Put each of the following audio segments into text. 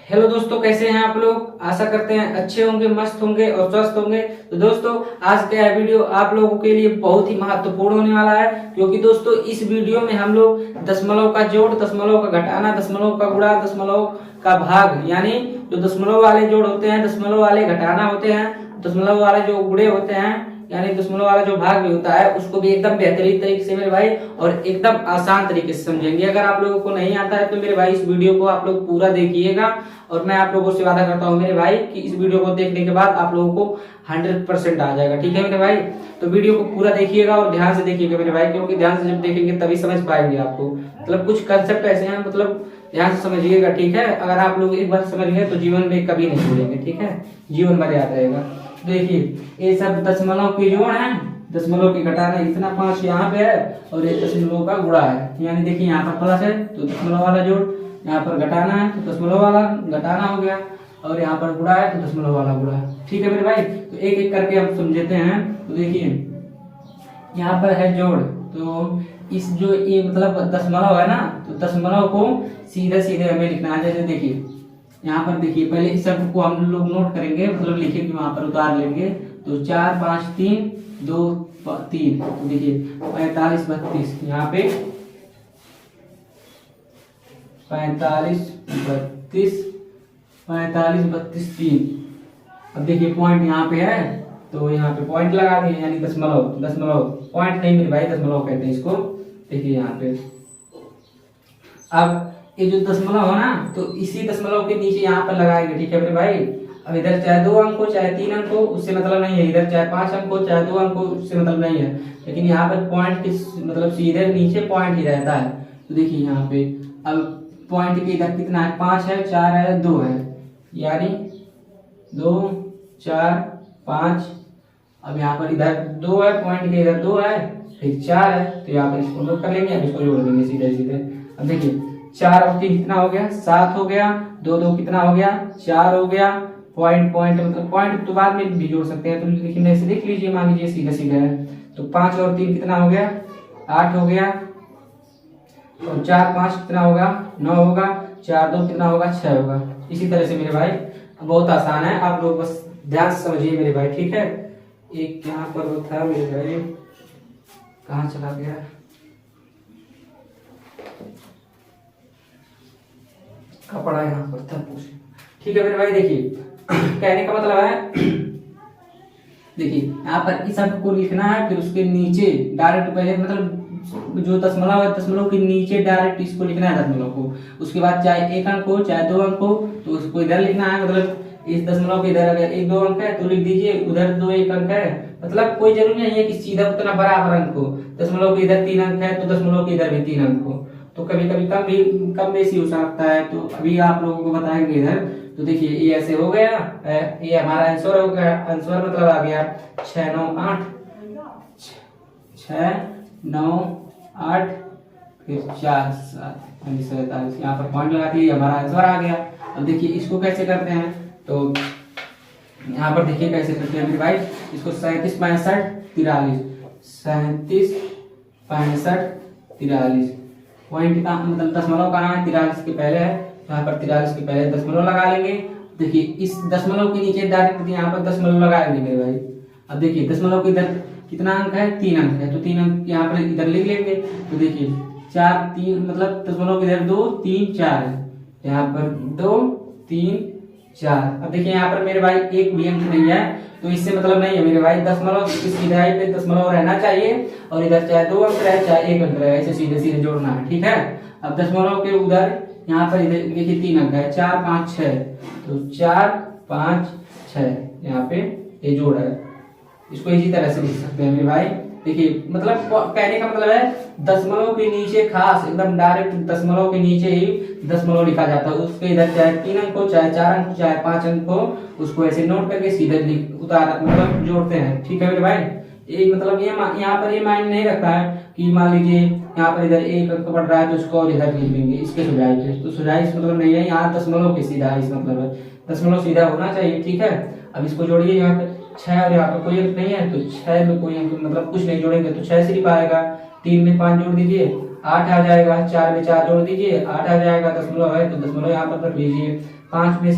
Hello दोस्तों, कैसे हैं आप लोग। आशा करते हैं अच्छे होंगे, मस्त होंगे और स्वस्थ होंगे। तो दोस्तों, आज का यह वीडियो आप लोगों के लिए बहुत ही महत्वपूर्ण होने वाला है, क्योंकि दोस्तों इस वीडियो में हम लोग दशमलव का जोड़, दशमलव का घटाना, दशमलव का गुणा, दशमलव का भाग, यानी जो दशमलव वाले जोड़ होते हैं, दशमलव वाले घटाना होते हैं, दशमलव वाले जो गुणे होते हैं, यानी दशमलव वाला जो भाग भी होता है, उसको भी एकदम बेहतरीन तरीके से मेरे भाई और एकदम आसान तरीके से समझेंगे। अगर आप लोगों को नहीं आता है तो मेरे भाई इस वीडियो को आप लोग पूरा देखिएगा, और मैं आप लोगों से वादा करता हूँ मेरे भाई कि इस वीडियो को देखने के बाद आप लोगों को 100% आ जाएगा। ठीक है मेरे भाई, तो वीडियो को पूरा देखिएगा और ध्यान से देखिएगा मेरे भाई, क्योंकि ध्यान से जब देखेंगे तभी समझ पाएंगे आपको। मतलब कुछ कंसेप्ट ऐसे हैं, मतलब ध्यान से समझिएगा। ठीक है, अगर आप लोग एक बार समझ गए तो जीवन में कभी नहीं भूलेंगे। ठीक है, जीवन भर याद रहेगा। देखिए ये सब दशमलव की जोड़ है, दशमलव की घटाना, इतना 5 यहाँ पे है और ये दशमलव का गुणा है। यानी देखिए यहाँ पर प्लस है तो दशमलव वाला जोड़, यहाँ पर घटाना है तो दशमलव वाला घटाना हो गया, और यहाँ पर गुणा है तो दशमलव वाला गुणा है। ठीक है मेरे भाई, तो एक एक करके हम समझते हैं। तो देखिए यहाँ पर है जोड़, तो इस जो ये मतलब दशमलव है ना, तो दशमलव को सीधे सीधे हमें लिखना है। जैसे देखिए यहाँ पर देखिए, पहले इस शब्द को हम लोग नोट करेंगे, मतलब लिखेंगे, वहां पर उतार लेंगे। तो 4 5 3 2 3, तो देखिए 45 32, यहाँ पे 45 32 45 32 3। अब देखिए पॉइंट यहाँ पे है तो यहाँ पे पॉइंट लगा दिए, यानी दशमलव, दशमलव पॉइंट नहीं मेरे भाई, दशमलव कहते हैं इसको। देखिए यहाँ पे अब ये जो दशमलव है ना, तो इसी दशमलव के नीचे यहाँ पर लगाएंगे। ठीक है मेरे भाई, अब इधर चाहे 2 अंक हो चाहे 3 अंक हो उससे मतलब नहीं है, इधर चाहे 5 अंक हो चाहे 2 अंक हो उससे मतलब नहीं है, लेकिन यहाँ पर पॉइंट के मतलब सीधे नीचे पॉइंट ही रहता है। तो देखिए यहाँ पे अब पॉइंट के इधर कितना है, 5 है, 4 है, 2 है, यानी 2 4 5। अब यहाँ पर इधर 2 है, पॉइंट के इधर 2 है, फिर 4 है, तो यहाँ पर इसको नोट कर लेंगे। अब इसको जोड़ देंगे सीधे सीधे। अब देखिए 4 और 3 कितना हो गया, 7 हो गया, 2 2 कितना हो गया, 4 हो गया। पॉइंट पॉइंट मतलब पॉइंट तो बाद में भी जोड़ सकते हैं, तो लेकिन ऐसे देख लीजिए, मान लीजिए सीधा सीधा है। तो 5 और 3 कितना हो गया, 8 हो गया, और 4 5 कितना होगा, 9 होगा, 4 2 कितना होगा, 6 होगा। इसी तरह से मेरे भाई बहुत आसान है, आप लोग बस ध्यान से समझिए मेरे भाई। ठीक है, एक यहाँ पर वो था मेरे भाई, कहाँ चला गया, कपड़ा यहाँ पर था पूछे। ठीक है मेरे भाई, देखिए कहने का मतलब है, देखिए यहाँ पर इस शब्द को लिखना है, फिर उसके नीचे डायरेक्ट पहले मतलब जो दशमलव है, दशमलव के नीचे डायरेक्ट इसको लिखना है दशमलव को। उसके बाद चाहे 1 अंक हो चाहे 2 अंक हो तो उसको इधर लिखना है, मतलब इस दशमलव के इधर अगर 1 2 अंक है तो लिख दीजिए, उधर 2 1 अंक है, मतलब कोई जरूरी नहीं है कि सीधा उतना बराबर अंक हो। दशमलव के इधर 3 अंक है तो दशमलव के इधर भी 3 अंक हो, तो कभी कभी कम बेसी हो सकता है। तो अभी आप लोगों को बताएंगे इधर। तो देखिए ये ऐसे हो गया, ये हमारा आंसर हो गया, आंसर मतलब आ गया 6 9 8, 6 9 8, फिर 4 7 47, यहाँ पर पॉइंट लगा दिए, हमारा आंसर आ गया। अब देखिए इसको कैसे करते हैं, तो यहाँ पर देखिए कैसे करते हैं मेरे भाई, इसको 37 65 43, 37 65 43, पॉइंट का मतलब दशमलव का नाम है, 43 के पहले है, यहाँ पर 43 के पहले दशमलव लगा लेंगे। देखिए इस दशमलव के नीचे डायरेक्ट यहाँ पर दशमलव लगाएंगे मेरे भाई। अब देखिए दशमलव के इधर कितना अंक है, 3 अंक है, तो 3 अंक यहाँ पर इधर लिख लेंगे। तो देखिए 4 3 मतलब दशमलव के इधर 2 3 4 है, यहाँ पर 2 3 4। अब देखिए यहाँ पर मेरे भाई एक भी अंक नहीं है, तो इससे मतलब नहीं है मेरे भाई, दशमलव की सीधाई पे दशमलव रहना चाहिए, और इधर चाहे 2 अंक रहे चाहे 1 अंक रहे, ऐसे सीधे सीधे जोड़ना है। ठीक है, अब दशमलव के उधर यहाँ पर इधर देखिए 3 अंक है, 4 5 6, तो 4 5 6, यहाँ पे ये जोड़ है, इसको इसी तरह से लिख सकते हैं मेरे भाई। देखिए मतलब कहने का मतलब है दशमलव के नीचे खास एकदम डायरेक्ट दशमलव के नीचे ही दशमलव लिखा जाता है, उसके इधर चाहे 3 अंक हो चाहे 4 अंक चाहे 5 अंक हो, उसको ऐसे नोट करके सीधे उतार मतलब जोड़ते हैं। ठीक है मेरे भाई, ये मतलब ये यहाँ पर ये मायने नहीं रखता है कि मान लीजिए यहाँ पर इधर 1 अंक बढ़ रहा है तो उसको और इधर लिख लेंगे, इसके सुझाई पे, तो सुझाई इस मतलब नहीं है, यहाँ दशमलव के सीधा है, इस मतलब है दशमलव सीधा होना चाहिए। ठीक है, अब इसको जोड़िए, यहाँ पे 6 और यहाँ पर कोई अंक नहीं है, तो 6 में कोई अंक मतलब कुछ नहीं जोड़ेंगे तो 6 सिर्फ आएगा, 3 में 5 जोड़ दीजिए 8 आ जाएगा, 4 में 4 जोड़ दीजिए 8 आ जाएगा, दशमलव है तो दशमलव यहाँ पर रख लीजिए, पाँच में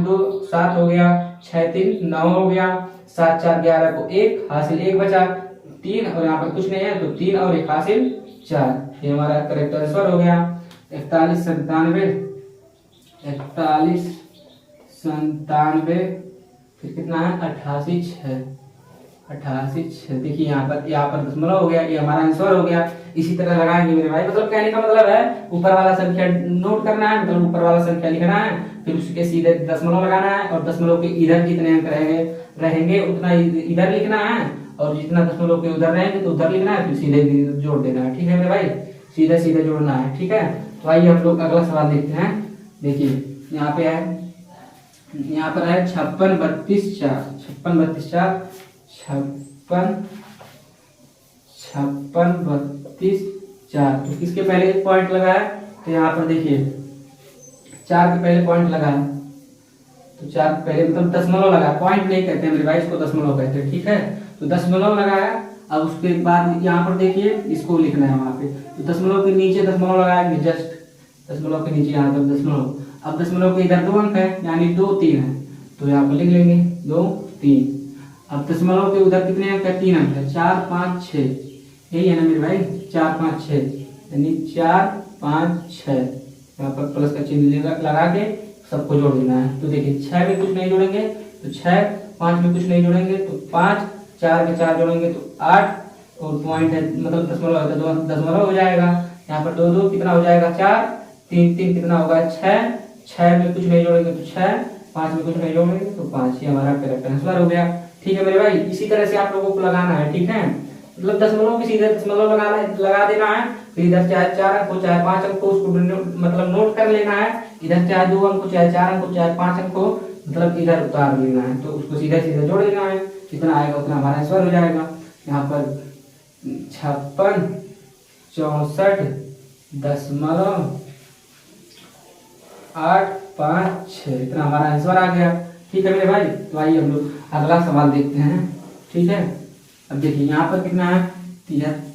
2 7 हो गया, 6 3 9 हो गया, 7 4 11 को 1 हासिल 1 बचा, 3 और यहाँ पर कुछ नहीं है तो 3 और 1 हासिल 4। ये हमारा करेक्ट आंसर हो गया। 41 97 फिर कितना है 88 6। देखिए यहाँ पर दशमलव हो गया, ये हमारा आंसर हो गया। इसी तरह लगाएंगे मेरे भाई, मतलब कहने का मतलब है ऊपर वाला संख्या नोट करना है, मतलब ऊपर वाला संख्या लिखना है, फिर उसके सीधे दशमलव लगाना है और दशमलव के इधर जितने अंक रहेंगे उतना इधर लिखना है, और जितना दशमलव के उधर रहेंगे तो उधर लिखना है, फिर सीधे जोड़ देना है। ठीक है मेरे भाई, सीधे सीधे जोड़ना है। ठीक है, तो आइए हम लोग अगला सवाल देखते हैं। देखिए यहाँ पे है, यहाँ पर है 56 32 4 तो किसके पहले पॉइंट लगा है, तो यहाँ पर देखिए 4 के पहले पॉइंट लगा है, तो 4 के पहले मतलब दशमलव लगा, पॉइंट नहीं कहते हैं मेरे भाई, इसको दशमलव कहते हैं। ठीक है, तो दशमलव लगा है। अब उसके बाद यहाँ पर देखिए इसको लिखना है वहां पे, तो दशमलव के नीचे दशमलव लगाएंगे, जस्ट दशमलव के नीचे यहाँ पर दशमलव। अब दशमलव के इधर 2 अंक है, यानी 2 3 है, तो यहाँ पर लिख लेंगे 2 3। अब दशमलव के उधर कितने अंक है, 3 अंक है, 4 5 6, यही है ना मेरे भाई, 4 5 6, यानी 4 5 6। यहाँ पर प्लस का चिन्ह लगा के सबको जोड़ देना है। तो देखिए 6 में कुछ नहीं जोड़ेंगे तो 6, 5 में कुछ नहीं जोड़ेंगे तो 5, 4 में 4 जोड़ेंगे तो 8, और पॉइंट है मतलब दशमलव है तो दशमलव हो जाएगा। यहाँ पर 2 2 कितना हो जाएगा 4, 3 3 कितना होगा 6, 6 में कुछ नहीं जोड़ेंगे तो 6, 5 में कुछ नहीं जोड़ेंगे तो 5। ये हमारा करेक्ट आंसर हो गया। ठीक है मेरे भाई, इसी तरह से आप लोगों को लगाना है। ठीक है, मतलब दशमलव की सीधे दशमलव लगा देना है, फिर इधर चाहे 4 अंक को चाहे 5 अंक को उसको मतलब नोट कर लेना है, इधर चाहे 2 अंक को चाहे 4 अंक को चाहे 5 अंक को मतलब इधर उतार लेना है, तो उसको सीधे सीधे जोड़ देना है, जितना आएगा उतना हमारा आंसर हो जाएगा। यहाँ पर 56 64.856 इतना हमारा आंसर आ गया। ठीक है मेरे भाई, तो आइए हम लोग अगला सवाल देखते हैं। ठीक है, अब देखिए यहाँ पर कितना है,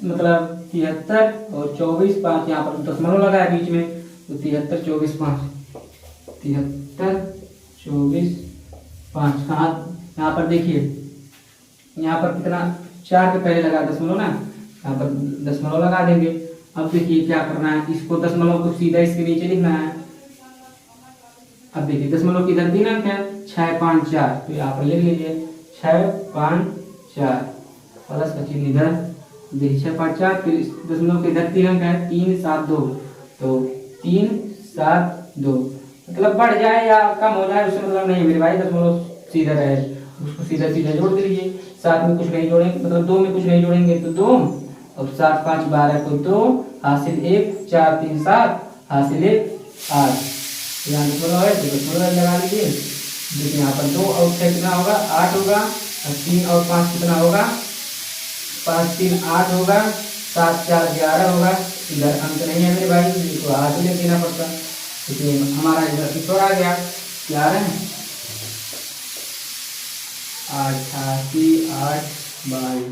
मतलब 73 और 24 5, यहाँ पर दशमलव लगा है बीच में, तो 73 24 5, 73 24 5 कहाँ, यहाँ पर देखिए यहाँ पर कितना 4 के पहले लगा दशमलव ना, यहाँ पर दशमलव लगा देंगे। अब देखिए क्या करना है, इसको दशमलव को सीधा इसके नीचे लिखना है। अब देखिए दशमलव की इधर 3 अंक है, 6 5 4, तो यहाँ पर लिख लीजिए 6 5 4, प्लस का चिन्ह इधर, देखिए 6 5 4, फिर दशमलव के इधर 3 अंक है, 3 7 2, तो 3 7 2, मतलब बढ़ जाए या कम हो जाए उससे मतलब नहीं मेरे भाई, दशमलव सीधा रहे, उसको सीधा सीधा जोड़ दीजिए। 7 में कुछ नहीं जोड़ेंगे, मतलब 2 में कुछ नहीं जोड़ेंगे तो 2, और 7 5 12 को 2 हासिल 1, 4 3 7 हासिल 1 8, यहाँ दशमलव है तो दशमलव लगा लीजिए। देखिए यहाँ पर 2 और 6 कितना होगा 8 होगा, और 3 और 5 कितना होगा 5 3 8 होगा, 7 4 11 होगा। इधर अंक नहीं है मेरे भाई, इसको हाथ में देना पड़ता, इसलिए हमारा इधर आंसर आ गया क्या है 88 8 22।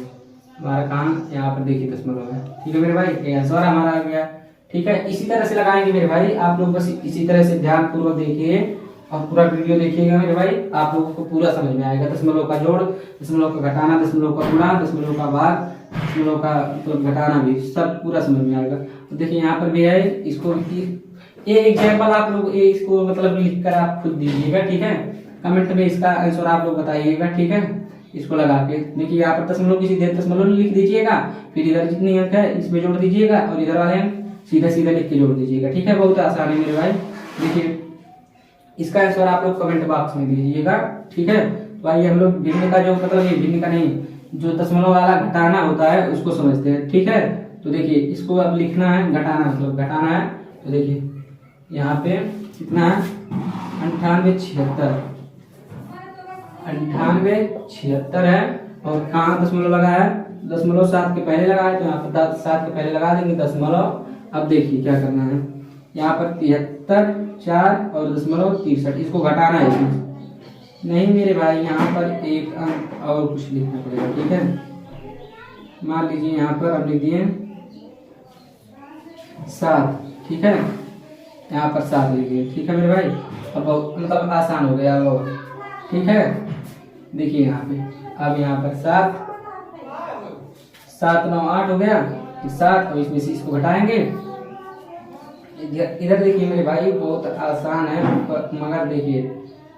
हमारा काम यहाँ पर देखिए दशमलव है। ठीक है मेरे भाई, ये आंसर हमारा आ गया। ठीक है, इसी तरह से लगाएंगे मेरे भाई, आप लोग बस इसी तरह से ध्यान पूर्वक देखिए और पूरा वीडियो देखिएगा मेरे भाई, आप लोगों को पूरा समझ में आएगा। दशमलव का जोड़, दशमलव का घटाना, दशमलव का गुणा, दशमलव का भाग, दशमलव का तो घटाना भी सब पूरा समझ में आएगा। तो देखिए यहाँ पर भी है, इसको ये एग्जाम्पल आप लोग इसको मतलब लिख कर आप खुद दीजिएगा। ठीक है, कमेंट में इसका आंसर आप लोग बताइएगा। ठीक है, इसको लगा के देखिए यहाँ पर दशमलव की सीधे दशमलव लिख दीजिएगा, फिर इधर जितनी अंक है इसमें जोड़ दीजिएगा और इधर वाले अंक सीधा सीधा लिख के जोड़ दीजिएगा। ठीक है, बहुत आसान है मेरे भाई। देखिए इसका आंसर आप लोग कमेंट बॉक्स में दीजिएगा। ठीक है, तो आइए हम लोग भिन्न का जो मतलब ये भिन्न का नहीं, जो दशमलव वाला घटाना होता है उसको समझते हैं। ठीक है, तो देखिए इसको अब लिखना है, घटाना मतलब घटाना है, तो देखिए यहाँ पे कितना है 98 76 है, और कहाँ दशमलव लगा है, दशमलव 7 के पहले लगा है, तो यहाँ पर 7 के पहले लगा देंगे दशमलव। अब देखिए क्या करना है, यहाँ पर 73 4 और दशमलव 63, इसको घटाना है इसमें। नहीं मेरे भाई, यहाँ पर एक अंक और कुछ लिखना पड़ेगा। ठीक है, मान लीजिए यहाँ पर अब लिख दिए 7। ठीक है, यहाँ पर 7 लिखिए। ठीक है मेरे भाई, और बहुत मतलब आसान हो गया वो। ठीक है, देखिए यहाँ पे अब यहाँ पर 7 7 9 8 हो गया, 7 और इसमें से इसको घटाएंगे। इधर देखिए मेरे भाई बहुत आसान है, मगर देखिए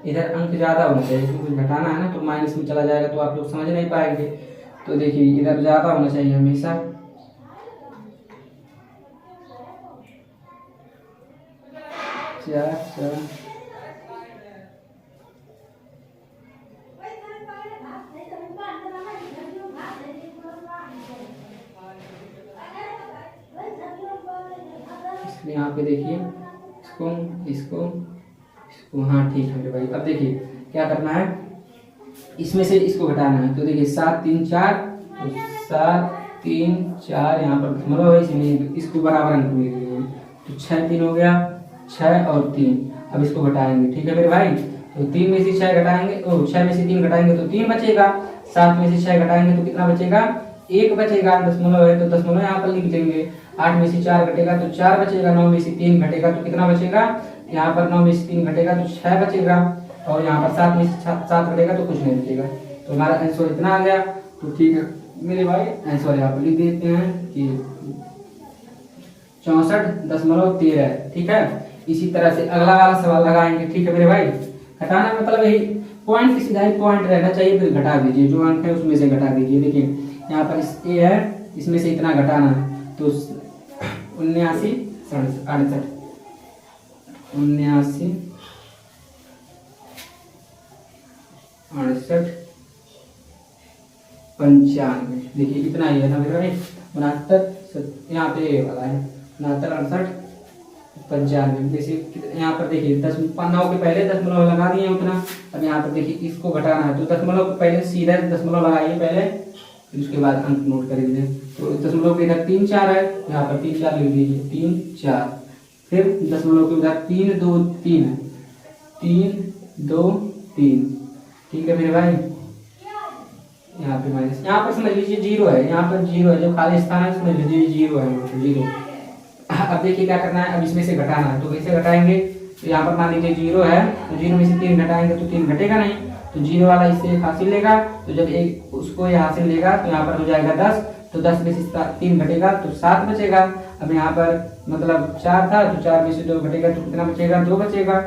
इधर अंक ज्यादा होना चाहिए, इसमें कुछ घटाना है ना तो माइनस में चला जाएगा तो आप लोग समझ नहीं पाएंगे। तो देखिए इधर ज्यादा होना चाहिए हमेशा। चार यहाँ पे देखिए इसको इसको इसको, हाँ ठीक है मेरे भाई। अब देखिए क्या करना है, इसमें से इसको घटाना है। तो देखिए 7 3 4, तो 7 3 4 यहाँ पर मतलब इसमें इसको बराबर अंक मिल गए, तो 6 3 हो गया, 6 और 3। अब इसको घटाएंगे, ठीक है मेरे भाई। तो 3 में से 6 घटाएंगे, 6 में से 3 घटाएंगे तो 3 बचेगा। 7 में से 6 घटाएंगे तो कितना बचेगा, 1 बचेगा। दशमलव है तो दशमलव यहाँ पर लिख देंगे। 8 में से 4 घटेगा तो 4 बचेगा। 9 में से 3 घटेगा तो कितना बचेगा, यहाँ पर 9 में से 3 घटेगा तो 6 बचेगा। और यहाँ पर 7 में से 7 घटेगा तो कुछ नहीं बचेगा। तो हमारा आंसर इतना आ गया। तो ठीक है मेरे भाई, आंसर यहाँ पर लिख देते हैं कि 64.13। ठीक है, इसी तरह से अगला वाला सवाल लगाएंगे। ठीक है मेरे भाई, घटाना मतलब यही पॉइंट की सीधा पॉइंट रहना चाहिए, फिर घटा दीजिए, जो अंक है उसमें से घटा दीजिए। देखिए यहाँ पर इस ए है, इसमें से इतना घटाना है तो 79 68 79 68 95। देखिए इतना ही है ना मेरे भाई, 69 यहाँ पे ये वाला है 69 68 95। जैसे यहाँ पर देखिए 9 के पहले दशमलव लगा दिए उतना। अब यहाँ पर देखिए इसको घटाना है तो दशमलव के पहले सीधा दशमलव लगाइए पहले, फिर उसके बाद अंक नोट कर लीजिए। तो दशमलव के इधर 3 4 है, यहाँ पर 3 4 लिख लीजिए, 3 4। फिर दशमलव के इधर 3 2 3 है, 3 2 3। ठीक है मेरे भाई, यहाँ पे माइनस, यहाँ पर समझ लीजिए 0 है, यहाँ पर 0 है, जो खाली स्थान है समझ लीजिए 0 है, 0। अब देखिए क्या करना है, अब इसमें से घटाना है। तो कैसे घटाएंगे, तो यहाँ पर मान लीजिए 0 है, तो 0 में से 3 घटाएंगे तो 3 घटेगा नहीं, तो 0 वाला इससे एक हासिल लेगा। तो जब एक उसको ये हासिल लेगा तो यहाँ पर हो जाएगा 10, तो 10 में से 3 घटेगा तो 7 बचेगा। अब यहाँ पर मतलब 4 था तो 4 में से 2 घटेगा तो कितना बचेगा, 2 बचेगा।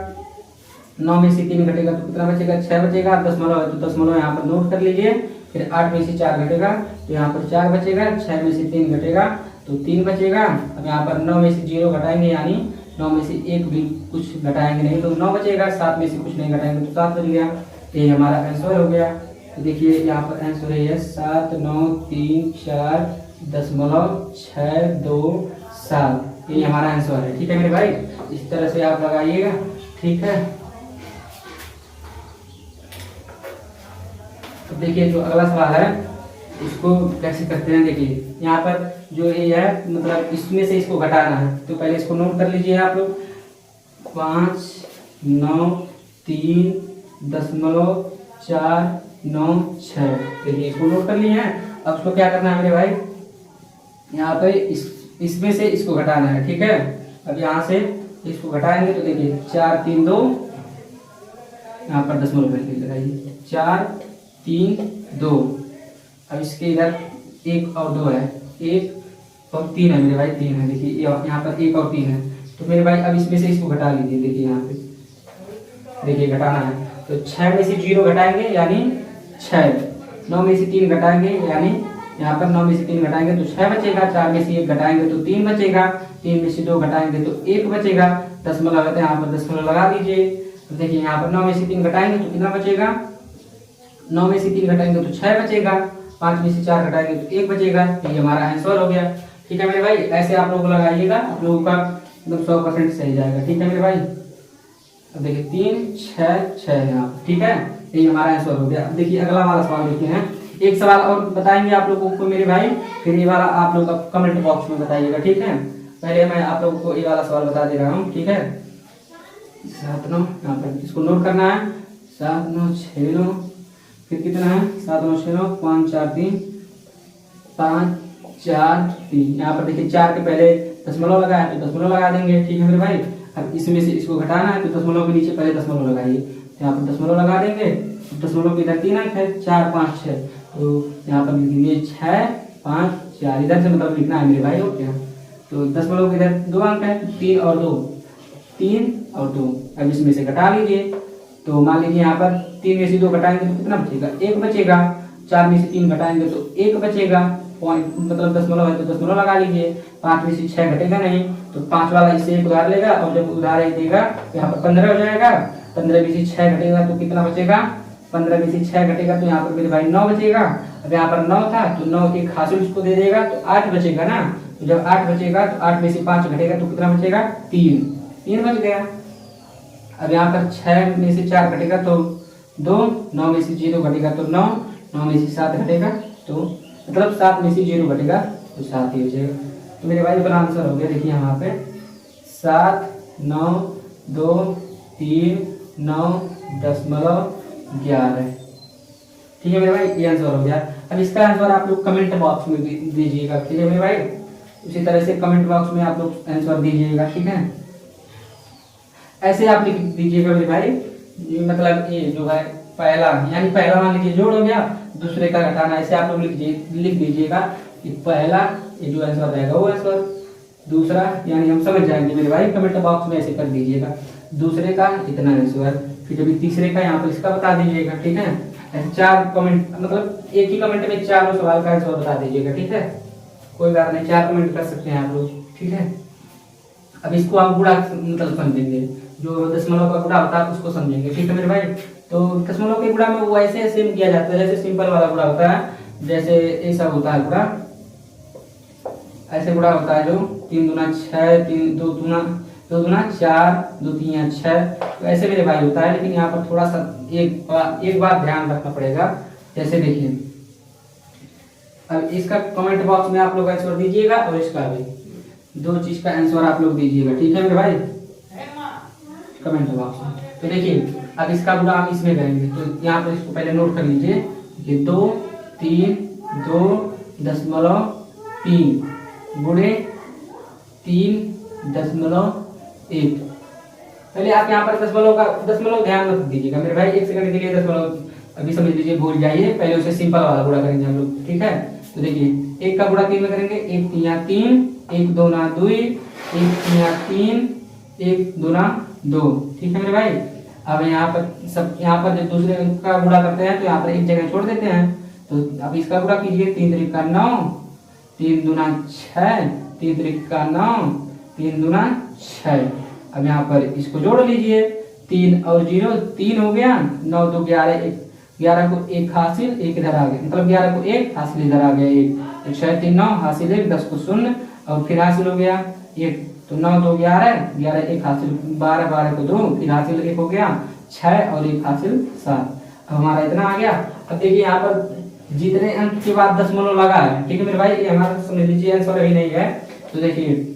9 में से 3 घटेगा तो कितना बचेगा, 6 बचेगा। दशमलव है तो दशमलव यहाँ पर नोट कर लीजिए। फिर 8 में से 4 घटेगा तो यहाँ पर 4 बचेगा। 6 में से 3 घटेगा तो 3 बचेगा। अब यहाँ पर 9 में से 0 घटाएंगे, यानी 9 में से 1 भी कुछ घटाएंगे नहीं तो 9 बचेगा। 7 में से कुछ नहीं घटाएंगे तो 7 बच गया। ये हमारा आंसर हो गया। तो देखिए यहाँ पर आंसर है 7 9 3 4 दशमलव 6 2 7। ये हमारा आंसर है। ठीक है मेरे भाई, इस तरह से आप लगाइएगा। ठीक है, तो देखिए जो अगला सवाल है इसको कैसे करते हैं। देखिए यहाँ पर जो ये है मतलब इसमें से इसको घटाना है, तो पहले इसको नोट कर लीजिए आप लोग। 5 9 3 दशमलव 4 9 6। देखिए इसको नोट कर लिए हैं। अब उसको क्या करना है मेरे भाई, यहाँ पे इसमें से इसको घटाना है। ठीक है, अब यहाँ से इसको घटाएंगे तो देखिए 4 3 2, यहाँ पर दशमलव लगाइए, 4 3 2। अब इसके इधर 1 और 2 है, 1 और 3 है मेरे भाई, 3 है। देखिए यहाँ पर 1 और 3 है। तो मेरे भाई अब इसमें से इसको घटा लीजिए। देखिए यहाँ पे देखिए घटाना है तो 6 में से 0 घटाएंगे यानी 6। 9 में से 3 घटाएंगे यानी यहाँ पर 9 में से 3 घटाएंगे तो 6 बचेगा। 4 में से 1 घटाएंगे तो 3 बचेगा। 3 में से 2 घटाएंगे तो 1 बचेगा। दशमलव लगाते हैं, यहाँ पर दशमलव लगा दीजिए। तो देखिए यहाँ पर 9 में से 3 घटाएंगे तो कितना बचेगा, 9 में से 3 घटाएंगे तो 6 बचेगा। 5 में से 4 घटाएंगे तो 1 बचेगा। ये हमारा आंसर हो गया। ठीक है मेरे भाई, ऐसे आप लोग लगाइएगा, आप लोगों का मतलब 100% सही जाएगा। ठीक है मेरे भाई, अब देखिए 3 6 6 यहाँ पर। ठीक है, ये हमारा आंसर हो गया। अब देखिए अगला वाला सवाल देखते हैं। एक सवाल और बताएंगे आप लोगों को मेरे भाई, फिर ये वाला आप लोग कमेंट बॉक्स में बताइएगा। ठीक है, पहले मैं आप लोगों को ये वाला सवाल बता दे रहा हूँ। ठीक है, 7 9 यहाँ पर इसको नोट करना है। 7 9 6 9, फिर कितना है 7 9 6 9 5 4 3 5 4 3। यहाँ पर देखिए 4 के पहले दशमलव लगा है तो दशमलव लगा देंगे। ठीक है मेरे भाई, अब इसमें से इसको घटाना है तो दशमलव के नीचे पहले दशमलव लगाइए, तो यहाँ पर दशमलव लगा देंगे। दशमलव के इधर 3 अंक है, 4 5 6, तो यहाँ पर लिखेंगे 6 5 4, इधर से मतलब लिखना है मेरे भाई। हो गया। तो दशमलव के इधर 2 अंक है, 3 और 2, 3 और 2। अब इसमें से घटा लीजिए, तो मान लीजिए यहाँ पर 3 में से 2 घटाएंगे तो कितना बचेगा, 1 बचेगा। 4 में से 3 घटाएंगे तो 1 बचेगा, पॉइंट मतलब दशमलव है तो दशमलव लगा लीजिए। 5 में से 6 घटेगा नहीं, तो 5 वाला इससे एक उधार लेगा, और जब उधार एक देगा तो यहाँ पर 15 हो जाएगा। 15 में से 6 घटेगा तो कितना बचेगा, 15 में से 6 घटेगा तो यहाँ पर मेरे भाई 9 बचेगा। अब यहाँ पर 9 था तो 9 एक हासिल उसको दे देगा तो 8 बचेगा ना। तो जब 8 बचेगा तो 8 में से 5 घटेगा तो कितना बचेगा, 3 बच गया। अब यहाँ पर 6 में से 4 घटेगा तो 2, 9 में से 0 घटेगा तो 9, 9 में से 7 घटेगा तो मतलब 7 में से 0 घटेगा तो 7 ही बचेगा। तो मेरे भाई अपना आंसर हो गया, देखिए यहाँ पे 7 9 2 3 9.11। ठीक है मेरे भाई, ये आंसर हो गया। अब इसका आंसर आप लोग कमेंट बॉक्स में दीजिएगा, ठीक है मेरे भाई। उसी तरह से कमेंट बॉक्स में आप लोग आंसर दीजिएगा, ठीक है। ऐसे आप लिख दीजिएगा मेरे भाई, मतलब ये जो है पहला, यानी पहला मान लीजिए जोड़ हो गया, दूसरे का घटाना, ऐसे आप लोग लिख दीजिएगा कि पहला ये जो आंसर रहेगा वो आंसर, दूसरा यानी हम समझ जाएंगे मेरे भाई, कमेंट बॉक्स में ऐसे कर दीजिएगा, दूसरे का इतना आंसर, फिर जब तीसरे का यहाँ पर इसका बता दीजिएगा, ठीक है। ऐसे 4 कमेंट, मतलब एक ही कमेंट में 4 सवाल का आंसर बता दीजिएगा, ठीक है। कोई बात नहीं, 4 कमेंट कर सकते हैं आप लोग, ठीक है। अब इसको आप गुणा मतलब समझेंगे, जो दशमलव का गुणा होता है उसको समझेंगे, ठीक है मेरे भाई। तो दशमलव के गुणा में वो ऐसे सेम किया जाता है जैसे सिंपल वाला गुणा होता है, जैसे ये सब होता है गुणा, ऐसे गुणा होता है जो 3 दूना 6, 3 2 दूना 4, 2 3 6, तो ऐसे मेरे भाई होता है। लेकिन यहाँ पर थोड़ा सा एक बात ध्यान रखना पड़ेगा, जैसे देखिए अब इसका कमेंट बॉक्स में आप लोग आंसर दीजिएगा और इसका भी, 2 चीज का आंसर आप लोग दीजिएगा, ठीक है मेरे भाई, कमेंट बॉक्स में। तो देखिए अब इसका गुणा हम इसमें करेंगे, तो यहाँ पर इसको पहले नोट कर लीजिए, ये 2 3 2.3 गुणे 3.1। पहले आप यहाँ पर दशमलव ध्यान मत दीजिएगा मेरे भाई, 1 सेकंड के लिए दशमलव अभी समझ लीजिए, भूल जाइए, पहले उसे सिंपल वाला गुणा करेंगे हम लोग, ठीक है। तो देखिए 1 का गुणा 3 में करेंगे, 1 3 3, 1 2 2, 1 3 3, 1 2 2, ठीक है मेरे भाई। अब यहाँ पर जब दूसरे का गुणा करते हैं तो यहाँ पर एक जगह छोड़ देते हैं, तो अब इसका गुणा कीजिए, 3 3 का 9, 3 2 6, 3 3 का 9, 3 2 6। अब यहाँ पर इसको जोड़ लीजिए, 3 और 0 3 हो गया, 9 2 11, 11 को 1 हासिल, 1 इधर आ गया, मतलब 11 को 1 हासिल इधर आ गया, 1 6 3 9 हासिल 1, 10 को 0 और फिर हासिल हो गया 1, तो 9 2 11, 11 1 हासिल 12, 12 को 2 फिर हासिल 1 हो गया 6 और 1 हासिल 7। अब हमारा इतना आ गया। अब देखिए यहाँ पर जितने अंक के बाद दशमलव लगा है, ठीक है मेरे भाई, ये हमारा समझ लीजिए आंसर अभी नहीं है। तो देखिए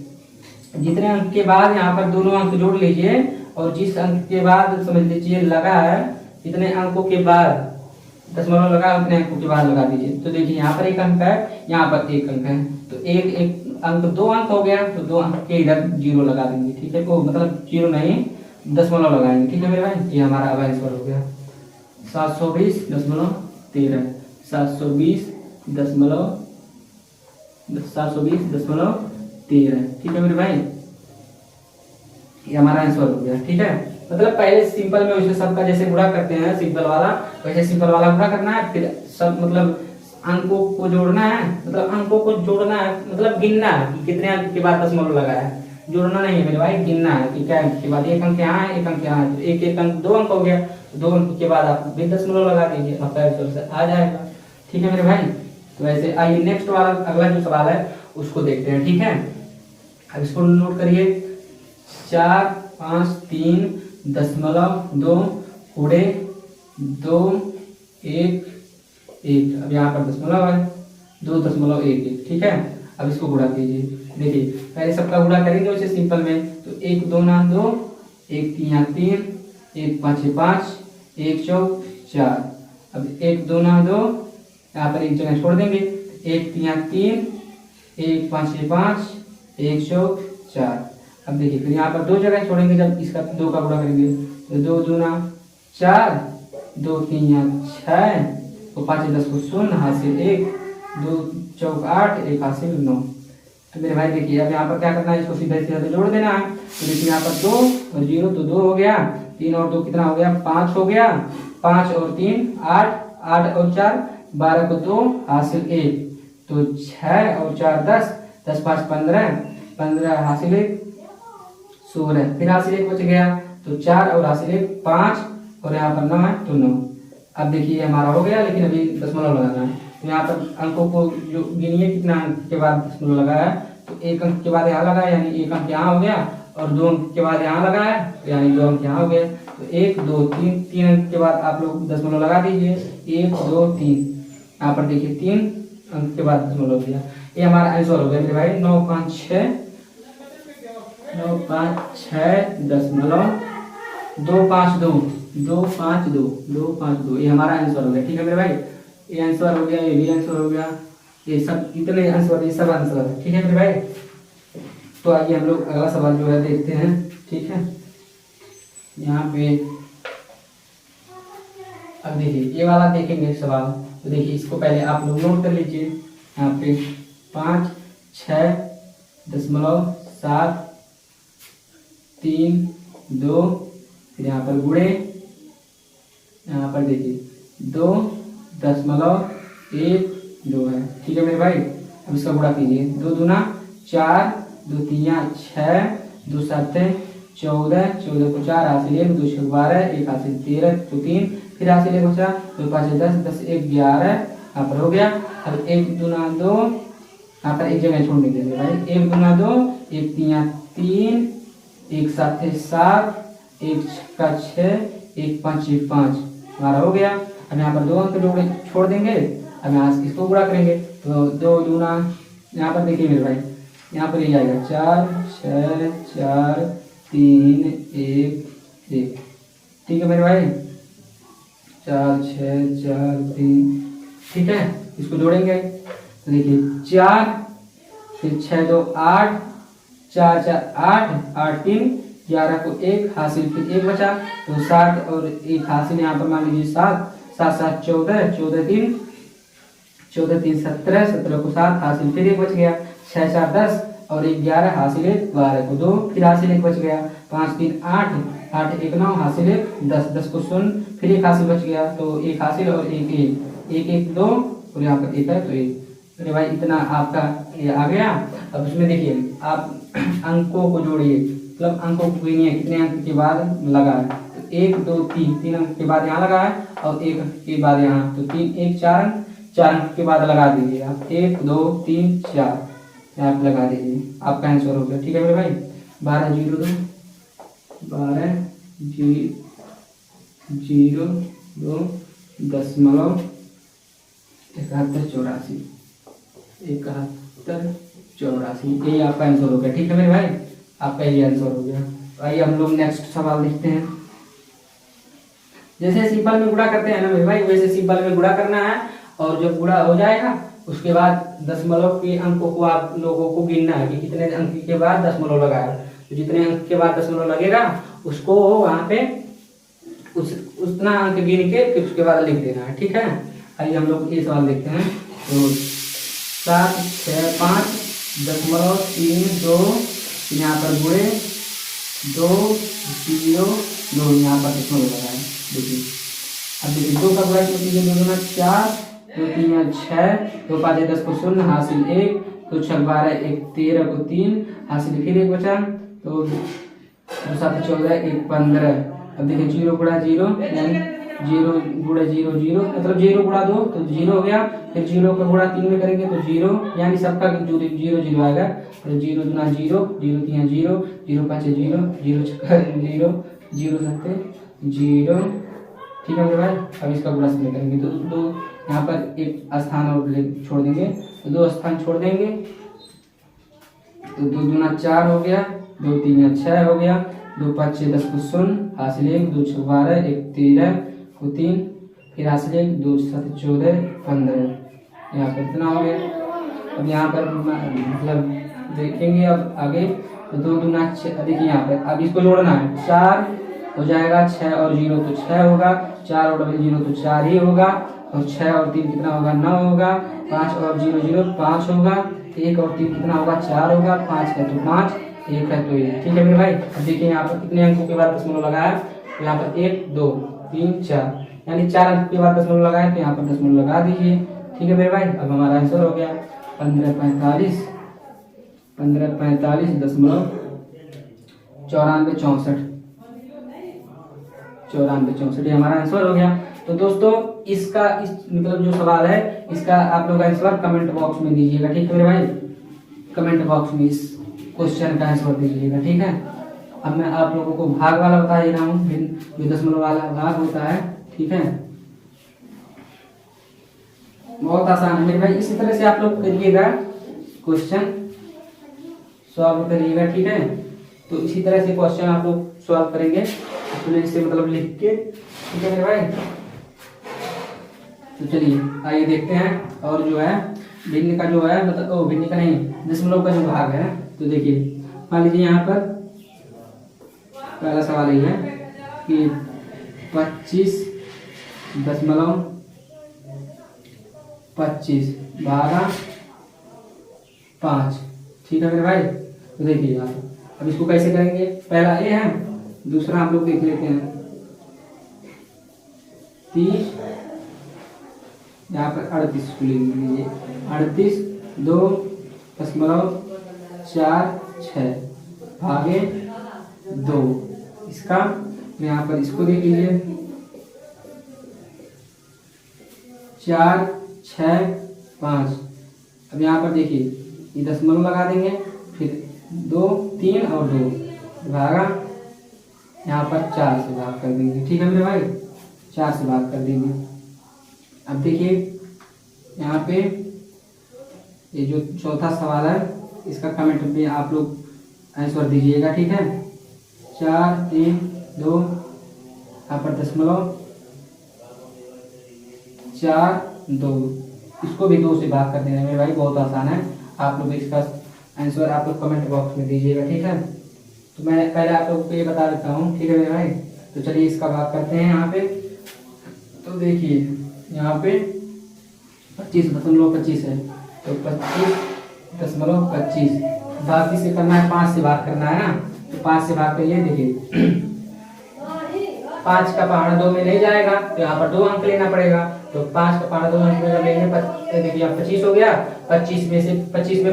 जितने अंक के बाद यहाँ पर दोनों अंक जोड़ लीजिए, और जिस अंक के बाद समझ लीजिए लगा है, इतने अंकों के बाद दशमलव लगा उतने अंकों के बाद लगा दीजिए। तो देखिए यहाँ पर 1 अंक है, यहाँ पर 1 अंक है, तो एक अंक 2 अंक हो गया, तो 2 अंक के इधर 0 लगा देंगे, ठीक है, वो मतलब 0 नहीं दशमलव लगाएंगे, ठीक है मेरे भाई। ये हमारा अब आंसर हो गया 720.13, 720.13, ठीक है मेरे भाई, ये हमारा आंसर हो गया, ठीक है। मतलब पहले सिंपल में वैसे सबका जैसे गुणा करते हैं सिंपल वाला, वैसे सिंपल वाला गुणा करना है, फिर सब मतलब अंकों को जोड़ना है, मतलब अंकों को जोड़ना है, मतलब गिनना है कि कितने अंक के बाद दशमलव लगा है, जोड़ना नहीं है मेरे भाई, गिनना है कि क्या अंक के बाद 1 अंक यहाँ है, 1 अंक यहाँ है, तो एक अंक 2 अंक हो गया, तो 2 अंक के बाद आप भी दशमलव लगा दीजिए, आपका आंसर से आ जाएगा, ठीक है मेरे भाई। तो ऐसे आइए नेक्स्ट वाला अगला जो सवाल है उसको देखते हैं, ठीक है। अब इसको नोट करिए, 4 5 3.2 गुणे 2 1 1। अब यहाँ पर दशमलव है 2.11, ठीक है। अब इसको गुणा कीजिए, देखिए पहले सबका गुणा करेंगे वैसे सिंपल में, तो 1 2 2, 1 3 3, 1 5 5, 1 4 4। अब 1 2 2 यहाँ पर एक जगह छोड़ देंगे, 1 3 3, 1 5 5, 1 4 4। अब देखिए फिर यहाँ पर 2 जगह छोड़ेंगे, जब इसका 2 का गुणा करेंगे तो 2 दूना 4, 2 तीन 6, तो 5 10 को शून्य हासिल 1, 2 चौक 8, 1 हासिल 9। तो मेरे भाई देखिए अब यहाँ पर क्या करना है, इसको सीधे सीधे जोड़ देना है। तो देखिए यहाँ पर 2 और 0 तो 2 हो गया, 3 और 2 कितना हो गया, 5 हो गया, 5 और 3 8, 8 और 4 12 को 2 हासिल 1, तो 6 और 4 10, 10 5 15, 15 हासिल 1 16, फिर हासिल 1 बच गया, तो 4 और हासिल 1 5, और यहाँ पर 9 है तो 9। अब देखिए हमारा हो गया, लेकिन अभी दशमलव लगाना है। तो यहाँ पर अंकों को जो गिनिए कितना अंक के बाद दशमलव लगाया है, तो 1 अंक के बाद यहाँ लगाया, यानी 1 अंक यहाँ हो गया, और 2 अंक के बाद यहाँ लगाया, यानी 2 अंक यहाँ हो गया। तो 1 2 3, 3 अंक के बाद आप लोग दशमलव लगा दीजिए, 1 2 3, यहाँ पर देखिए 3 अंक के बाद दशमलव दिया। ये हमारा आंसर हो गया मेरे भाई 9 5 6 दशमलव 2 5 2 2 5 2 2 5 2, ये हमारा आंसर हो गया। ठीक है मेरे भाई, ये आंसर हो गया, ये भी आंसर हो गया, ये सब इतने आंसर, ये सब आंसर है। ठीक है मेरे भाई, तो आइए हम लोग अगला सवाल जो है देखते हैं। ठीक है, यहाँ पे अब देखिए ये वाला देखेंगे सवाल, तो देखिए इसको पहले आप लोग नोट कर लीजिए। यहाँ पे 5 6 दशमलव 7 3 2, फिर यहाँ पर गुणे, यहाँ पर देखिए 2 दशमलव 1 2 है। ठीक है मेरे भाई, अब इसका गुणा कीजिए, 2 दूना 4, 2 तीन 6, 2 7 14, 14 को 4 हासिल 1, 2 6 12, 1 हासिल 13, तो 3, फिर हासिल 1 बचा, 2 5 10, 10 1 11, यहाँ पर हो गया। अब 1 दूना 2, यहाँ पर एक जगह छोड़ दीजिए भाई, 1 दूना 2, 1 तीन 3, 1 7 7, 1 6 6, 1 5 5, हमारा हो गया। अब यहाँ पर 2 अंक जोड़े छोड़ देंगे, अब यहाँ से इसको गुणा करेंगे, तो 2 दूना, यहाँ पर देखिए मेरे भाई, यहाँ पर ये आएगा 4 6 4 3 1 1। ठीक है मेरे भाई, 4 6 4 3, ठीक है, इसको जोड़ेंगे तो देखिए 4, फिर 6 2 8, 4 4 8, 8 3 11 को 1 हासिल, फिर 1 बचा, तो 7 और 1 हासिल, यहाँ पर मान लीजिए 7, 7 7 14, 14 3 17, 17 को 7 हासिल, फिर 1 बच गया, 6 4 10 और 1 11 हासिल 1 12 को 2, फिर हासिल 1 बच गया, 5 3 8, 8 1 9 हासिल 1 10, 10 को 0, फिर 1 हासिल बच गया, तो 1 हासिल और 1 1 1 1 2, और यहाँ पर 1 है तो 1। अरे भाई इतना आपका ये आ गया। अब इसमें देखिए आप अंकों को जोड़िए, मतलब अंकों को गिनिए कितने अंक के बाद लगा है, तो 1 2 3, 3 अंक के बाद यहाँ लगा है, और 1 अंक के बाद यहाँ, तो 3 1 4 अंक, 4 अंक के बाद लगा दीजिए आप, 1 2 3 4 यहाँ पे लगा दीजिए, आपका आंसर हो गया। ठीक है मेरे भाई, 12 0 2 12 0 2 दशमलव 71 84 71 84, यही आपका आंसर हो गया। ठीक है मेरे भाई, आपका ये आंसर हो गया। तो आइए हम लोग नेक्स्ट सवाल देखते हैं। जैसे सिंपल में गुणा करते हैं ना मेरे भाई, वैसे सिंपल में गुणा करना है, और जब गुणा हो जाएगा उसके बाद दशमलव के अंकों को आप लोगों को गिनना है कि कितने अंक के बाद दशमलव लगाया। तो जितने अंक के बाद दशमलव लगेगा उसको वहाँ पे उतना अंक गिन के फिर उसके बाद लिख देना है। ठीक है, आइए हम लोग ये सवाल देखते हैं। तो 7 6 5 दशमलव 3 2, यहाँ पर गुणे 2 0 2, यहाँ पर दशमलव लगाए। देखिए अब देखिए 2 का गुणा कीजिए, 2 दूना 4, 2 3 6, 2 5 10 को 0 हासिल 1, 2 6 12, 1 13 को 3 हासिल, फिर 1 बचा, तो 7 14 1 15। अब देखिए 0 गुणा 0, यानी 0 गुणा 0 0, मतलब 0 गुणा 2 तो 0 हो गया, फिर 0 का गुणा 3 में करेंगे तो 0, यानी सबका 0 0 आएगा, तो 0 दूना 0, 0 3 0, 0 5 0, 0 6 0, 0 7 0। ठीक है मेरे भाई, अब इसका गुणा से करेंगे तो 2 यहाँ पर एक स्थान और छोड़ देंगे, तो 2 स्थान छोड़ देंगे, तो 2 दूना 4 हो गया, 2 3 6 हो गया, 2 5 6 10 को 0 हासिल 1, 2 6 12, 1 13 को 3, फिर हासिल 1, 2 7 14 15, यहाँ पर इतना हो गया। अब यहाँ पर मतलब देखेंगे अब आगे, तो 2 दूना 6। देखिए यहाँ पर अब इसको जोड़ना है, 4 हो जाएगा, 6 और 0 तो 6 होगा, 4 और 0 तो 4 ही होगा, और 6 और 3 कितना होगा, 9 होगा, 5 और 0 0 5 होगा, 1 और 3 कितना होगा, 4 होगा, 5 है तो 5, 1 है तो 1। ठीक है मेरे भाई। अब देखिए यहाँ पर कितने अंकों के बाद दशमलव लगाया, तो यहाँ पर 1 2 3 4, यानी 4 अंक के बाद दशमलव लगाए तो यहाँ पर दशमलव लगा दीजिए। ठीक है मेरे भाई। अब हमारा आंसर हो गया 1545 दशमलव 9464, 9464 ये हमारा आंसर हो गया। तो दोस्तों इसका इस मतलब जो सवाल है इसका आप लोग आंसर कमेंट बॉक्स में दीजिएगा। ठीक है मेरे भाई, कमेंट बॉक्स में इस क्वेश्चन का आंसर दीजिएगा। ठीक है। अब मैं आप लोगों को भाग वाला बता दे रहा हूँ, जो दशमलव वाला भाग होता है। ठीक है, बहुत आसान है मेरे भाई। इसी तरह से आप लोग करिएगा, क्वेश्चन सॉल्व करिएगा। ठीक है, तो इसी तरह से क्वेश्चन आप लोग सॉल्व करेंगे अपने से मतलब लिख के। ठीक है मेरे भाई। तो चलिए आइए देखते हैं। और जो है भिन्न का जो है मतलब भिन्न का नहीं, दशमलव का जो भाग है, तो देखिए मान लीजिए यहाँ पर पहला सवाल ये है कि 25.25 भागा 5। ठीक है मेरे भाई। तो देखिए यहाँ अब इसको कैसे करेंगे, पहला ए है, दूसरा हम लोग देख लेते हैं 30, यहाँ पर 38 को लिख लीजिए, 38.2.46 भागे 2। इसका यहाँ पर इसको देख लीजिए 4 6 5। अब यहाँ पर देखिए ये दशमलव लगा देंगे, फिर 2 3 और 2 भागा यहाँ पर 4 से भाग कर देंगे। ठीक है मेरे भाई, 4 से भाग कर देंगे। अब देखिए यहाँ पे ये जो चौथा सवाल है इसका कमेंट में आप लोग आंसर दीजिएगा। ठीक है, 4 3 2 यहाँ पर दशमलव 4 2, इसको भी 2 से भाग कर देना मेरे भाई, बहुत आसान है। आप लोग इसका आंसर आप लोग कमेंट बॉक्स में दीजिएगा। ठीक है, तो मैं पहले आप लोगों को ये बता देता हूँ। ठीक है मेरे भाई, तो चलिए इसका भाग करते हैं यहाँ पे। तो देखिए यहाँ पे 25.25 है, तो 25.25 भाग से करना है, 5 से भाग करना है ना, तो 5 से भाग करिए। देखिए 5 का पहाड़ा 2 में नहीं जाएगा, तो यहाँ पर 2 अंक लेना पड़ेगा। तो 5 का पहाड़ा 2 अंक में लेंगे, देखिए 25 हो गया। 25 में से 5 से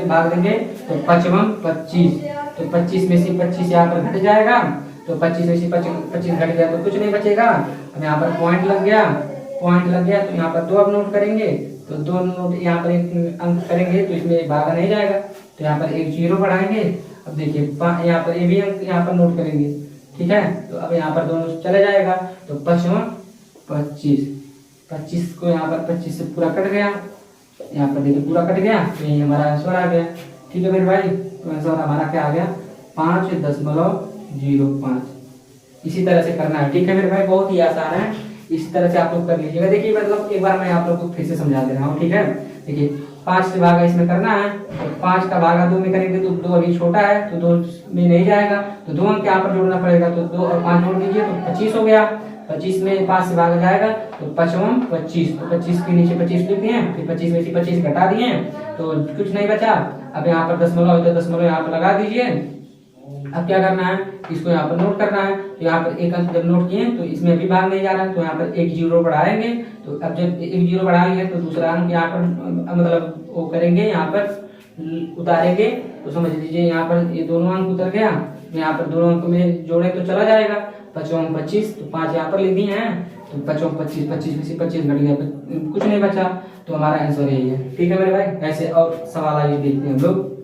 भाग देंगे तो 5 25, तो 25 में से 25 यहाँ पर घट जाएगा, तो 25 में से 25 घट गया तो कुछ नहीं बचेगा। अब यहाँ पर पॉइंट लग गया, तो यहाँ पर 2 अब नोट करेंगे, तो 2 नोट यहाँ पर एक अंक करेंगे तो इसमें भागा नहीं जाएगा, तो यहाँ पर एक 0 बढ़ाएंगे। अब देखिए यहाँ पर ये भी अंक यहाँ पर नोट करेंगे। ठीक है, तो अब यहाँ पर दोनों चले जाएगा, तो 25 को यहाँ पर 25 से पूरा कट गया, यहाँ पर देखिए पूरा कट गया, तो यही हमारा आंसर आ गया। ठीक है मेरे भाई, तो आंसर हमारा क्या आ गया, 5.05। इसी तरह से करना है। ठीक है मेरे भाई, बहुत ही आसान है, इसी तरह से आप लोग कर लीजिएगा। देखिए मतलब एक बार मैं आप लोग को फिर से समझा दे रहा हूँ। ठीक है, देखिए 5 से भागा इसमें करना है, तो 5 का भागा 2 में करेंगे तो 2 अभी छोटा है तो 2 में नहीं जाएगा, तो 2 अंक यहाँ पर जोड़ना पड़ेगा, तो 2 और 5 जोड़ दीजिए तो 25 हो गया। 25 में 5 से भागा जाएगा तो 5 25, तो 25 के नीचे 25 लिख दिए, फिर 25 में से 25 घटा दिए तो कुछ नहीं बचा। अब यहाँ पर दशमलव है तो दशमलव यहाँ पर लगा दीजिए। अब क्या करना है, इसको यहाँ पर नोट करना है, तो यहाँ पर एक अंक जब नोट किए तो इसमें भी भाग नहीं जा रहा है, तो यहाँ पर एक 0 बढ़ाएंगे। तो अब जब एक 0 बढ़ा लिया तो दूसरा अंक यहाँ पर मतलब वो करेंगे, यहाँ पर उतारेंगे, तो समझ लीजिए यहाँ पर ये दोनों अंक उतर गया, तो यहाँ पर दोनों अंक में जोड़े तो चला जाएगा। 5 25, तो 5 यहाँ पर लिख दिए हैं, तो 5 25, 25 में से 25 घट गया, कुछ नहीं बचा, तो हमारा आंसर यही है। ठीक है मेरे भाई, ऐसे और सवाल आइए देखते हैं हम लोग।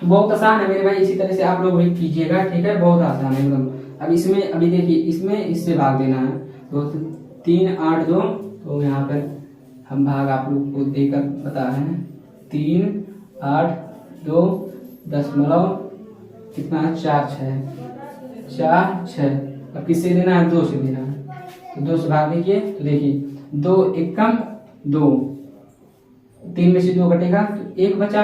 बहुत आसान है मेरे भाई, इसी तरह से आप लोग भी कीजिएगा। ठीक है, बहुत आसान है एकदम। अब इसमें अभी देखिए इसमें इससे भाग देना है, तो 3 8 2, तो यहाँ पर हम भाग आप लोग को देकर बता रहे हैं, 3 8 2 दशमलव कितना है, 4 6। अब किससे देना है, 2 से देना है, तो 2 से भाग दीजिए, तो देखिए 2 एकम 2, 3 में से 2 घटेगा तो 1 बचा,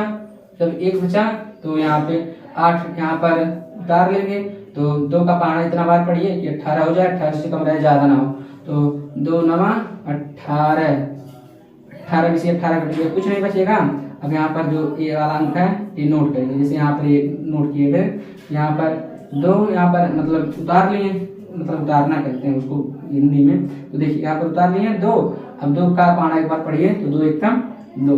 जब 1 बचा तो यहाँ पे 8 यहाँ पर उतार लेंगे तो 2 का पहाड़ा इतना बार पढ़िए कि 18 हो जाए, 18 से कम रहे, ज़्यादा ना हो। तो 2 9 18, 18 में से 18 कट गया, कुछ नहीं बचेगा। अब यहाँ पर जो ये वाला अंक है ये नोट करेंगे, जैसे यहाँ पर ये नोट किए गए, यहाँ पर 2 यहाँ पर मतलब उतार लिए, मतलब उतारना कहते हैं उसको हिंदी में। तो देखिए यहाँ पर उतार लिए 2, अब 2 का पहाड़ा एक बार पढ़िए तो 2 1 2,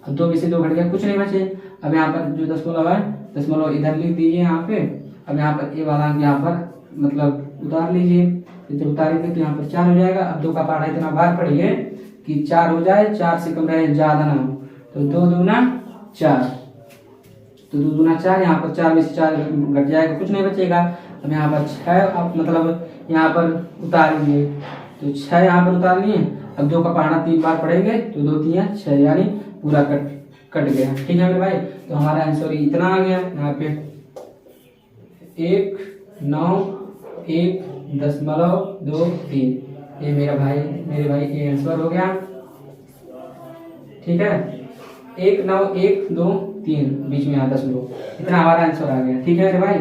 अब 2 में से 2 घट गया, कुछ नहीं बचे। अब यहाँ पर जो दशमलव है, दशमलव इधर लिख दीजिए यहाँ पे। अब यहाँ पर ये वाला अंक यहाँ पर मतलब उतार लीजिए, जब उतारेंगे तो यहाँ पर 4 हो जाएगा। अब 2 का पहाड़ा इतना बार पढ़िए कि 4 हो जाए, 4 से कम रहे, ज़्यादा ना हो। तो 2 दूना 4, तो 2 दूना 4, यहाँ पर 4 में से 4 घट जाएगा, कुछ नहीं बचेगा। अब यहाँ पर 6 आप मतलब यहाँ पर उतार लिए, तो 6 यहाँ पर उतार लिए। अब 2 का पहाड़ा 3 बार पढ़ेंगे तो 2 3 6, यानी पूरा कट गया। ठीक है मेरे भाई, तो हमारा आंसर इतना आ गया यहाँ पे 1 9 1 दशमलव 2 3। ये मेरे भाई ये आंसर हो गया। ठीक है, 1 9 1 2 3 बीच में यहाँ दशमलव, इतना हमारा आंसर आ गया। ठीक है मेरे भाई,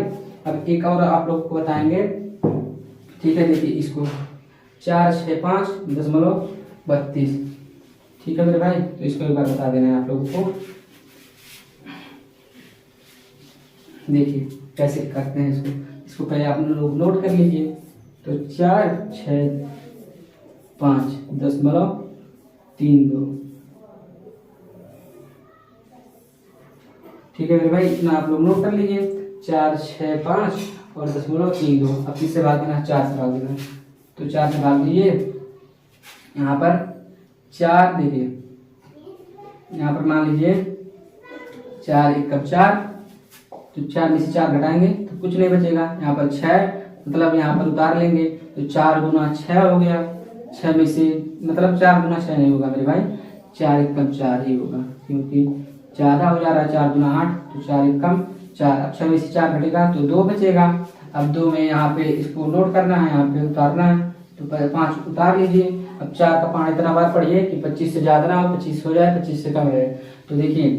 अब एक और आप लोग को बताएंगे। ठीक है, देखिए इसको 4 6 5 दशमलव 32। ठीक है मेरे भाई, तो इसको एक बार बता देना है आप लोगों को। देखिए कैसे करते हैं इसको पहले आप लोग नोट कर लीजिए। तो 4 6 5 दशमलव 3 2। ठीक है मेरे भाई, इतना आप लोग नोट कर लीजिए। 4 6 5 और दशमलव 3 2। अब किससे भाग देना, 4 से भाग देना। तो 4 से भाग दीजिए, यहाँ पर 4 देखिए, यहाँ पर मान लीजिए 4 1 कब 4, तो 4 में से 4 घटाएंगे तो कुछ नहीं बचेगा। यहाँ पर 6 मतलब यहाँ पर उतार लेंगे तो 4 गुना 6 हो गया। 6 में से मतलब 4 गुना 6 नहीं होगा मेरे भाई, 4 1 कम 4 ही होगा, क्योंकि ज़्यादा हो जा रहा है। 4 गुना 8, तो 4 1 कम 4। अब 6 में से 4 घटेगा तो 2 बचेगा। अब 2 में यहाँ पे इसको नोट करना है, यहाँ पे उतारना है, तो 5 उतार लीजिए। अब 4 का पहाड़ा इतना बार पढ़िए कि 25 से ज़्यादा ना हो, 25 हो जाए, 25 से कम रहे। तो देखिए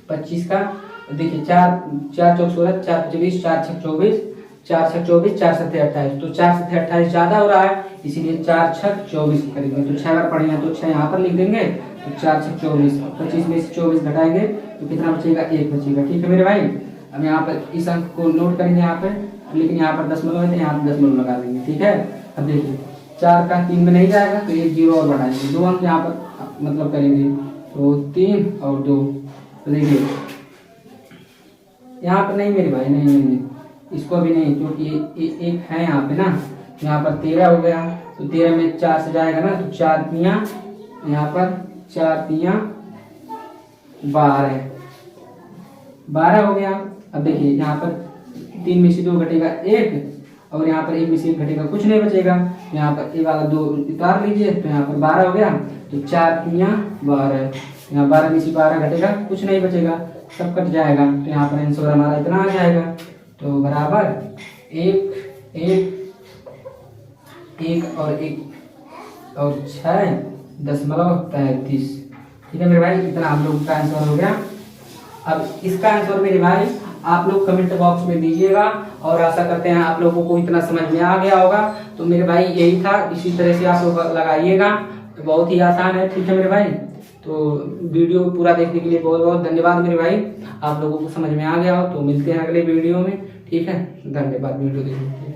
25 का देखिए 4 4 चौक 16, 4 25, 4 6 24, 4 6 24, 4 7 28। तो 4 7 28 ज़्यादा हो रहा है, इसीलिए 4 6 24 करेंगे। तो 6 बार पढ़ेंगे तो 6 यहाँ पर लिख देंगे, तो 4 6 24। 25 में से 24 घटाएंगे तो कितना बचेगा, 1 बचेगा। ठीक है मेरे भाई, अब यहाँ पर इस अंक को नोट करेंगे यहाँ पे, लेकिन यहाँ पर दशमलव है तो यहाँ पर दशमलव लगा देंगे। ठीक है, अब देखिए 4 का 3 में नहीं जाएगा तो 1 0 और बढ़ाएंगे, 2 अंक यहाँ पर मतलब करेंगे, तो 3 और 2। तो देखिए यहाँ पर नहीं मेरे भाई, नहीं इसको भी नहीं, क्योंकि एक है यहाँ पे ना। यहाँ पर 13 हो गया, तो 13 में 4 से जाएगा ना, तो 4 तियाँ, यहाँ पर 4 तियाँ 12 हो गया। अब देखिए यहाँ पर 3 में से 2 घटेगा 1, और यहाँ पर 1 में से 1 घटेगा, कुछ नहीं बचेगा। यहाँ पर ये वाला 2 उतार लीजिए, तो यहाँ पर 12 हो गया। तो 4 तियाँ 12, यहाँ 12 में से 12 घटेगा, कुछ नहीं बचेगा, सब कट जाएगा। तो यहाँ पर आंसर हमारा इतना आ जाएगा। तो बराबर 1 1 1 और 1 और 6.33। ठीक है मेरे भाई, इतना आप लोग का आंसर हो गया। अब इसका आंसर मेरे भाई आप लोग कमेंट बॉक्स में दीजिएगा, और आशा करते हैं आप लोगों को इतना समझ में आ गया होगा। तो मेरे भाई यही था, इसी तरह से आप लोग लगाइएगा, तो बहुत ही आसान है। ठीक है मेरे भाई, तो वीडियो पूरा देखने के लिए बहुत बहुत धन्यवाद मेरे भाई। आप लोगों को समझ में आ गया हो तो मिलते हैं अगले वीडियो में। ठीक है, धन्यवाद वीडियो देखने के लिए।